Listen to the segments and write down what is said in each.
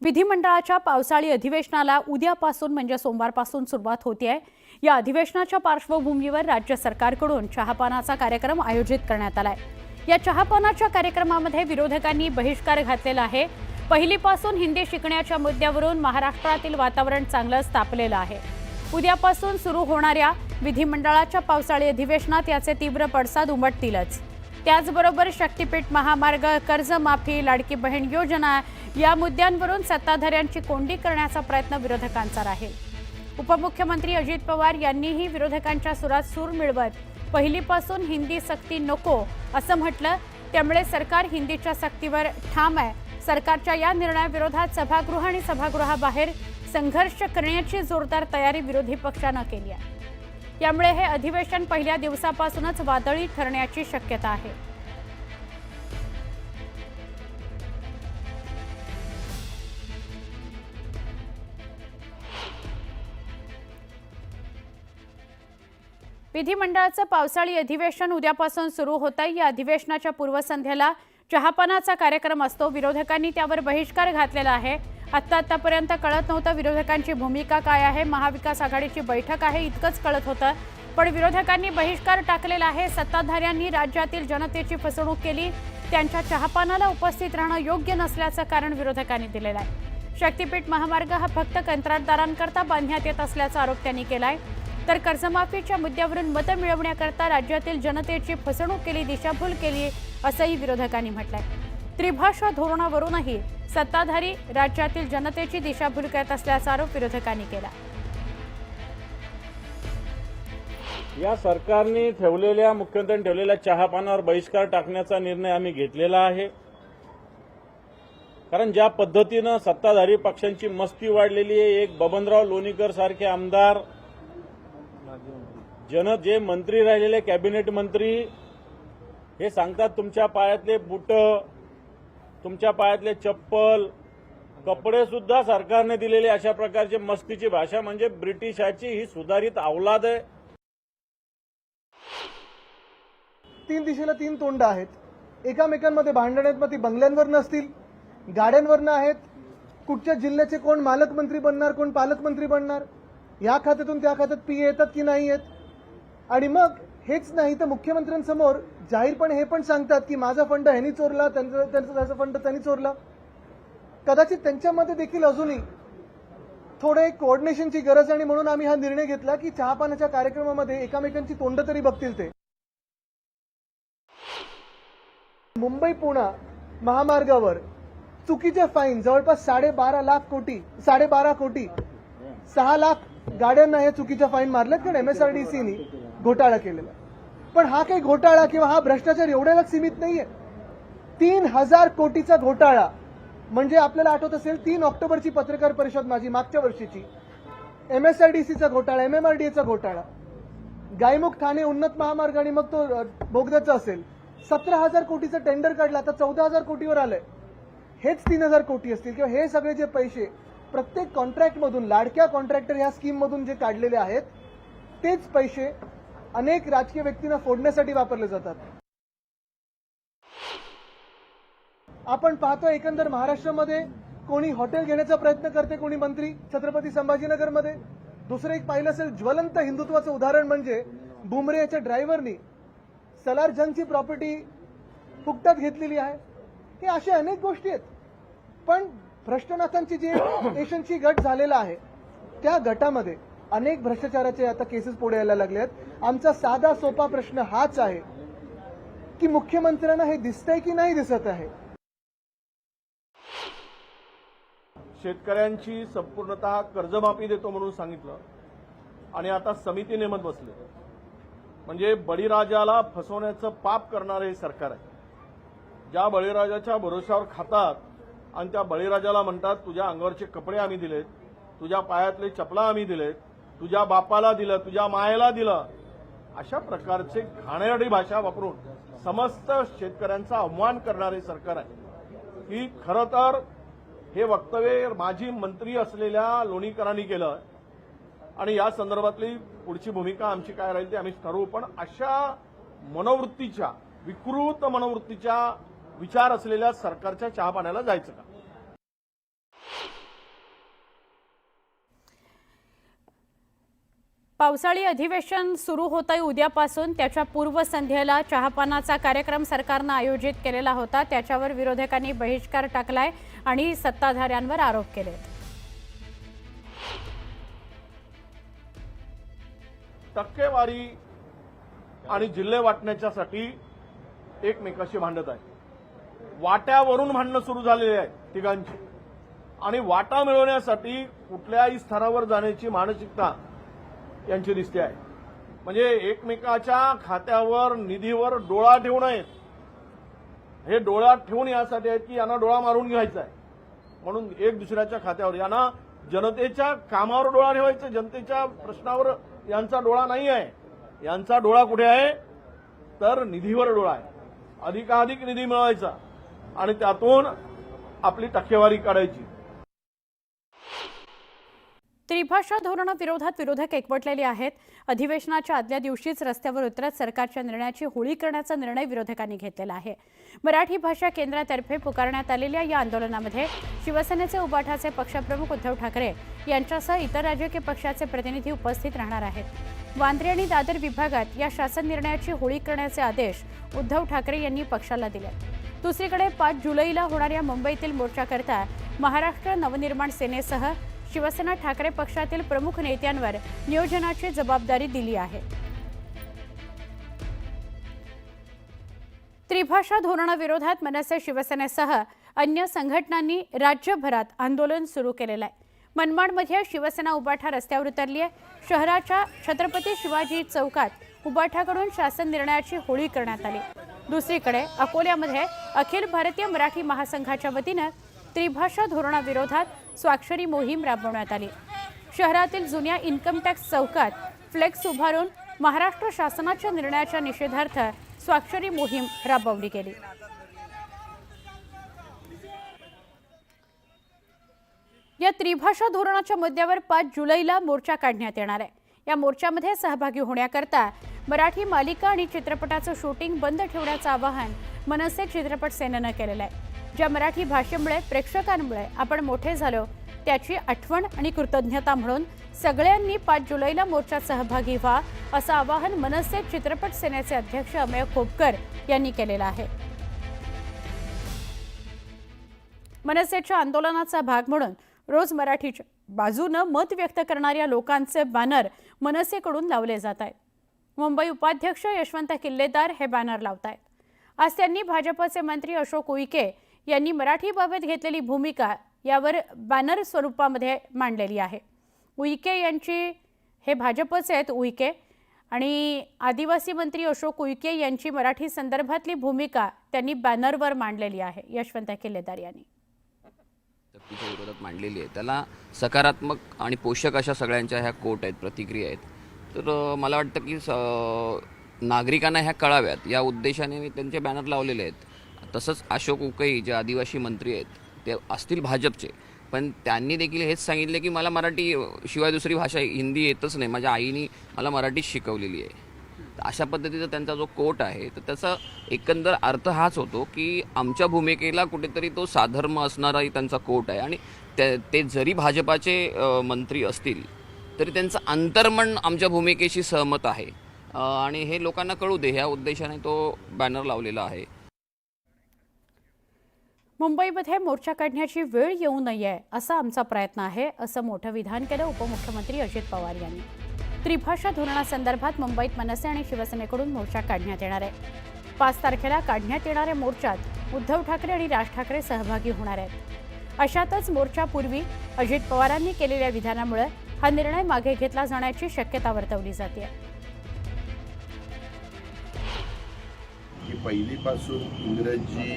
विधिमंडळाच्या पावसाळी अधिवेशनाला उद्यापासून म्हणजे सोमवारपासून सुरुवात होते आहे। या अधिवेशनाच्या पार्श्वभूमीवर राज्य सरकारकडून चहापानाचा कार्यक्रम आयोजित करण्यात आला आहे। या चहापानाच्या कार्यक्रमामध्ये विरोधकांनी बहिष्कार घातलेला आहे। पहिलीपासून हिंदी शिकण्याच्या मुद्द्यावरून महाराष्ट्रातील वातावरण चांगलंच तापलेलं आहे। उद्यापासून सुरू होणाऱ्या विधिमंडळाच्या पावसाळी अधिवेशनात याचे तीव्र पडसाद उमटतीलच। त्याचबरोबर शक्तीपीठ महामार्ग, कर्जमाफी, लाडकी बहीण योजना या मुद्द्यांवरून सत्ताधाऱ्यांची कोंडी करण्याचा प्रयत्न विरोधकांचा राहील। उपमुख्यमंत्री अजित पवार यांनीही विरोधकांच्या सुरात सूर मिळवत पहिलीपासून हिंदी सक्ती नको असं म्हटलं। त्यामुळे सरकार हिंदीच्या सक्तीवर ठाम आहे। सरकारच्या या निर्णयाविरोधात सभागृह आणि सभागृहाबाहेर संघर्ष करण्याची जोरदार तयारी विरोधी पक्षानं केली आहे। यामुळे हे अधिवेशन पहिल्या दिवसापासूनच वादळी ठरण्याची शक्यता आहे। विधिमंडळाचं पावसाळी अधिवेशन उद्यापासून सुरू होत आहे। या अधिवेशनाच्या पूर्वसंध्येला चहापानाचा कार्यक्रम असतो। विरोधकांनी त्यावर बहिष्कार घातलेला आहे। आतापर्यंत कळत नव्हतं विरोधकांची भूमिका काय आहे। महाविकास आघाडीची बैठक आहे इतकंच कळत होतं, पण विरोधकांनी बहिष्कार टाकलेला आहे। सत्ताधाऱ्यांनी राज्यातील जनतेची फसवणूक केली, त्यांच्या चहापानाला उपस्थित राहणं योग्य नसल्याचं कारण विरोधकांनी दिलेलं आहे। शक्तीपीठ महामार्ग हा फक्त कंत्राटदारांकरता बांधण्यात येत असल्याचा आरोप त्यांनी केलाय। तर कर्जमाफीच्या मुद्द्यावरून मतं मिळवण्याकरता राज्यातील जनतेची फसवणूक केली, दिशाभूल केली असंही विरोधकांनी म्हटलंय। त्रिभाषा धोरणावरूनही सत्ताधारी राज्यातील जनतेची दिशाभूल करत असल्याचा आरोप विरोधकांनी केला। या सरकारने मुख्यमंत्र्यांनी ठेवलेल्या चहापानावर बहिष्कार टाकण्याचा निर्णय आम्ही घेतलेला आहे। कारण ज्या पद्धतीनं सत्ताधारी पक्षांची मस्ती वाढलेली आहे, एक बबनराव लोणीकर सारखे आमदार, जे मंत्री राहिलेले कॅबिनेट मंत्री हे सांगतात तुमच्या पायातले बूट, तुमच्या पायातले चप्पल, कपडे सुद्धा सरकारने दिलेले, अशा प्रकारची मस्तीची भाषा म्हणजे ब्रिटिशाची ही सुधारित अवलाद आहे। तीन दिशेला तीन तोंड आहेत। एकामेकांमध्ये भांडण आहेत, मग ती बंगल्यांवर नसतील, गाड्यांवरनं आहेत। कुठच्या जिल्ह्याचे कोण मालकमंत्री बनणार, कोण पालकमंत्री बनणार, या खात्यातून त्या खात्यात पी येतात की नाही येत। आणि मग हेच नाही तर मुख्यमंत्र्यांसमोर जाहीरपणे हे पण सांगतात की माझा फंड ह्यांनी चोरला, त्यांचा फंड त्यांनी चोरला। कदाचित त्यांच्यामध्ये देखील अजूनही थोडं एक कोऑर्डिनेशनची गरज आहे आणि म्हणून आम्ही हा निर्णय घेतला की चहापानाच्या कार्यक्रमामध्ये एकामेकांची तोंड तरी बघतील ते। मुंबई पुणे महामार्गावर चुकीचे फाईन जवळपास 12.5 कोटी 6 लाख गाड्यांना हे चुकीच्या फाईन मारल्यात, कारण एमएसआरडीसीने घोटाळा केलेला। पण हा काही घोटाळा किंवा हा भ्रष्टाचार एवढ्याला सीमित नाहीये। 3,000 कोटीचा घोटाळा म्हणजे आपल्याला आठवत असेल 3 ऑक्टोबरची पत्रकार परिषद माझी मागच्या वर्षीची, एमएसआरडीसीचा घोटाळा, एमएमआरडीएचा घोटाळा, गायमुख ठाणे उन्नत महामार्ग आणि मग तो बोगद्याचा असेल, 17,000 कोटीचं टेंडर काढलं, आता 14,000 कोटीवर आलंय। हेच 3,000 कोटी असतील किंवा हे सगळे जे पैसे प्रत्येक कॉन्ट्रॅक्टमधून, लाडक्या कॉन्ट्रॅक्टर ह्या स्कीममधून जे काढलेले आहेत, तेच पैसे अनेक राजकीय व्यक्तींना फोडण्यासाठी वापरले जातात। आपण पाहतो एकंदर महाराष्ट्रामध्ये कोणी हॉटेल घेण्याचा प्रयत्न करते, कोणी मंत्री छत्रपती संभाजीनगरमध्ये। दुसरं एक पाहिलं असेल ज्वलंत हिंदुत्वाचं उदाहरण म्हणजे बुमरे याच्या ड्रायव्हरनी सलारजंगची प्रॉपर्टी फुकटात घेतलेली आहे। हे अशा अनेक गोष्टी आहेत। पण भ्रष्टनाथांची जी एशनची गट झालेला आहे, त्या गटामध्ये अनेक भ्रष्टाचाराचे आता केसेस पुढे यायला लागले आहेत। आमचा साधा सोपा प्रश्न हाच आहे की मुख्यमंत्र्यांना हे दिसतंय की नाही दिसत आहे। शेतकऱ्यांची संपूर्णतः कर्जमाफी देतो म्हणून सांगितलं आणि आता समिती नेमत बसले, म्हणजे बळीराजाला फसवण्याचं पाप करणारे हे सरकार आहे। ज्या बळीराजाच्या भरोशावर खातात आणि त्या बळीराजाला म्हणतात तुझ्या अंगावरचे कपडे आम्ही दिलेत, तुझ्या पायातले चपला आम्ही दिलेत, तुझ्या बापाला दिलं, तुझ्या मायेला दिलं, अशा प्रकारचे घाणेरडी भाषा वापरून समस्त शेतकऱ्यांचा अपमान करणारे सरकार आहे। की खरं तर हे वक्तव्य माजी मंत्री असलेल्या लोणीकरांनी केलं आणि या संदर्भातली पुढची भूमिका आमची काय राहील ते आम्ही ठरवू। पण अशा मनोवृत्तीच्या, विकृत मनोवृत्तीच्या विचार असलेल्या सरकारच्या चहापाण्याला जायचं का? पावसाळी अधिवेशन सुरू होत आहे उद्यापासून. त्याच्या पूर्वसंध्येला चहापानाचा कार्यक्रम सरकारनं आयोजित केलेला होता. त्याच्यावर विरोधकांनी बहिष्कार टाकलाय आणि सत्ताधाऱ्यांवर आरोप केले. टक्केवारी आणि जिल्हे वाटण्याच्यासाठी एकमेकाशी भांडत आहे. वाट्यावरून भांडणं सुरू झालेली आहे तिघांची, आणि वाटा मिळवण्यासाठी कुठल्याही स्तरावर जाण्याची मानसिकता यांची दिसते आहे. म्हणजे एकमेकाच्या खात्यावर निधीवर डोळा ठेवू नयेत, हे डोळा ठेवून यासाठी आहेत की यांना डोळा मारून घ्यायचा आहे, म्हणून एक दुसऱ्याच्या खात्यावर. यांना जनतेच्या कामावर डोळा ठेवायचा, जनतेच्या प्रश्नावर यांचा डोळा नाही आहे. यांचा डोळा कुठे आहे तर निधीवर डोळा आहे. अधिकाधिक निधी मिळवायचा आणि त्यातून आपली टक्केवारी काढायची. त्रिभाषा धोरणाविरोधात विरोधक एकवटलेले आहेत. अधिवेशनाच्या आदल्या दिवशीच रस्त्यावर उतरत सरकारच्या निर्णयाची होळी करण्याचा निर्णय विरोधकांनी घेतलेला आहे. मराठी भाषा केंद्रातर्फे पुकारण्यात आलेल्या या आंदोलनामध्ये शिवसेनेचे उबाठाचे पक्षप्रमुख उद्धव ठाकरे यांच्यासह इतर राजकीय पक्षाचे प्रतिनिधी उपस्थित राहणार आहेत. वांद्रे आणि दादर विभागात या शासन निर्णयाची होळी करण्याचे आदेश उद्धव ठाकरे यांनी पक्षाला दिले. दुसरीकडे 5 जुलैला होणाऱ्या मुंबईतील मोर्चाकरता महाराष्ट्र नवनिर्माण सेनेसह शिवसेना ठाकरे पक्षातील प्रमुख नेत्यांवर नियोजनाची जबाबदारी दिली आहे. त्रिभाषा धोरणाविरोधात मनसे शिवसेनेसह अन्य संघटनांनी राज्यभरात आंदोलन सुरू केलेलं आहे. मनमाडमध्ये शिवसेना उबाठा रस्त्यावर उतरली आहे. शहराच्या छत्रपती शिवाजी चौकात उबाठाकडून शासन निर्णयाची होळी करण्यात आली. दुसरीकडे अकोल्यामध्ये अखिल भारतीय मराठी महासंघाच्या वतीनं त्रिभाषा धोरणाविरोधात स्वाक्षरी मोहीम राबवण्यात आली. शहरातील जुन्या इन्कम टॅक्स चौकात फ्लेक्स उभारून महाराष्ट्र शासनाच्या निर्णयाच्या निषेधार्थ स्वाक्षरी मोहीम राबवली गेली. या त्रिभाषा धोरणाच्या मुद्द्यावर 5 जुलैला मोर्चा काढण्यात येणार आहे. या मोर्चामध्ये सहभागी होण्याकरता मराठी मालिका आणि चित्रपटाचं शूटिंग बंद ठेवण्याचं आवाहन मनसे चित्रपट सेनेनं केलेलं आहे. ज्या मराठी भाषेमुळे प्रेक्षकांमुळे आपण मोठे झालो त्याची आठवण आणि कृतज्ञता म्हणून सगळ्यांनी 5 जुलैला मोर्चात सहभागी व्हा असं आवाहन मनसे चित्रपट सेनेचे अध्यक्ष अमेय खोपकर यांनी केलेलं आहे. मनसेच्या आंदोलनाचा भाग म्हणून रोज मराठीच्या बाजूनं मत व्यक्त करणाऱ्या लोकांचे बॅनर मनसेकडून लावले जात आहेत. मुंबई उपाध्यक्ष यशवंत किल्लेदार हे बॅनर लावत आहेत. आज त्यांनी भाजपचे मंत्री अशोक उईके यांनी मराठीबाबत घेतलेली भूमिका यावर बॅनर स्वरूपामध्ये मांडलेली आहे. उईके यांची हे भाजपचे आहेत उईके आणि आदिवासी मंत्री अशोक उईके यांची मराठी संदर्भातली भूमिका त्यांनी बॅनरवर मांडलेली आहे. यशवंत किल्लेदार यांनी सक्तीच्या विरोधात मांडलेली आहे. त्याला सकारात्मक आणि पोषक अशा सगळ्यांच्या ह्या कोट आहेत, प्रतिक्रिया आहेत. तर मला वाटतं की नागरिकांना ह्या कळाव्यात या उद्देशाने मी त्यांचे बॅनर लावलेले आहेत. तसंच अशोक उईके जे आदिवासी मंत्री आहेत ते असतील भाजपचे, पण त्यांनी देखील हेच सांगितले की मला मराठी शिवाय दुसरी भाषा हिंदी येतच नाही, माझ्या आईने मला मराठीच शिकवलेली आहे. अशा पद्धतीचा त्यांचा जो कोट आहे तर त्याचा एकंदर अर्थ हाच होतो की आमच्या भूमिकेला कुठेतरी तो साधर्म असणाराही त्यांचा कोट आहे. आणि ते जरी भाजपाचे मंत्री असतील तरी त्यांचं अंतर्मन आमच्या भूमिकेशी सहमत आहे आणि हे लोकांना कळू दे ह्या उद्देशाने तो बॅनर लावलेला आहे. मुंबईमध्ये मोर्चा काढण्याची वेळ येऊ नये असा आमचा प्रयत्न आहे असं मोठं विधान केलं उपमुख्यमंत्री अजित पवार यांनी. त्रिभाषा धोरणासंदर्भात मुंबईत मनसे आणि शिवसेनेकडून मोर्चा काढण्यात येणार आहे. 5 तारखेला काढण्यात येणाऱ्या मोर्चात उद्धव ठाकरे आणि राज ठाकरे सहभागी होणार आहेत. अशातच मोर्चापूर्वी अजित पवारांनी केलेल्या विधानामुळे हा निर्णय मागे घेतला जाण्याची शक्यता वर्तवली जाते. की पहिलीपासून इंग्रजी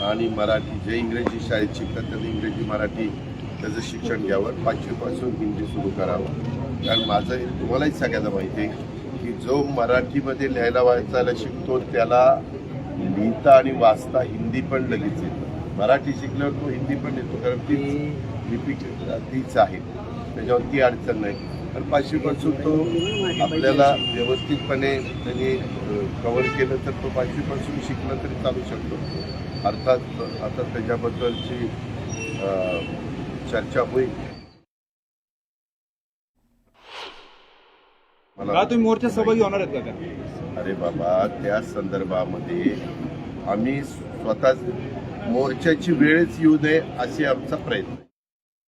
आणि मराठी जे इंग्रजी शाळेत शिकतात त्यांनी इंग्रजी मराठी त्याचं शिक्षण घ्यावं, 5वीपासून हिंदी सुरू करावं. कारण माझं तुम्हालाही सगळ्यांना माहिती आहे की जो मराठीमध्ये लिहायला वाचायला शिकतो त्याला लिहिता आणि वाचता हिंदी पण लगेच येतं. मराठी शिकल्यावर तो हिंदी पण येतो, कारण ती लिपी तीच आहे, त्याच्यावर ती अडचण नाही. पण 5वीपासून तो आपल्याला व्यवस्थितपणे त्यांनी कव्हर केलं तर तो 5वीपासून शिकला तरी चालू शकतो. अर्थात आता त्याच्याबद्दलची चर्चा होईल. मला तुम्ही मोर्चात सहभागी होणार आहेत का त्या? अरे बाबा, त्या संदर्भामध्ये आम्ही स्वतः मोर्चाची वेळच येऊ नये अशी आमचा प्रयत्न आहे.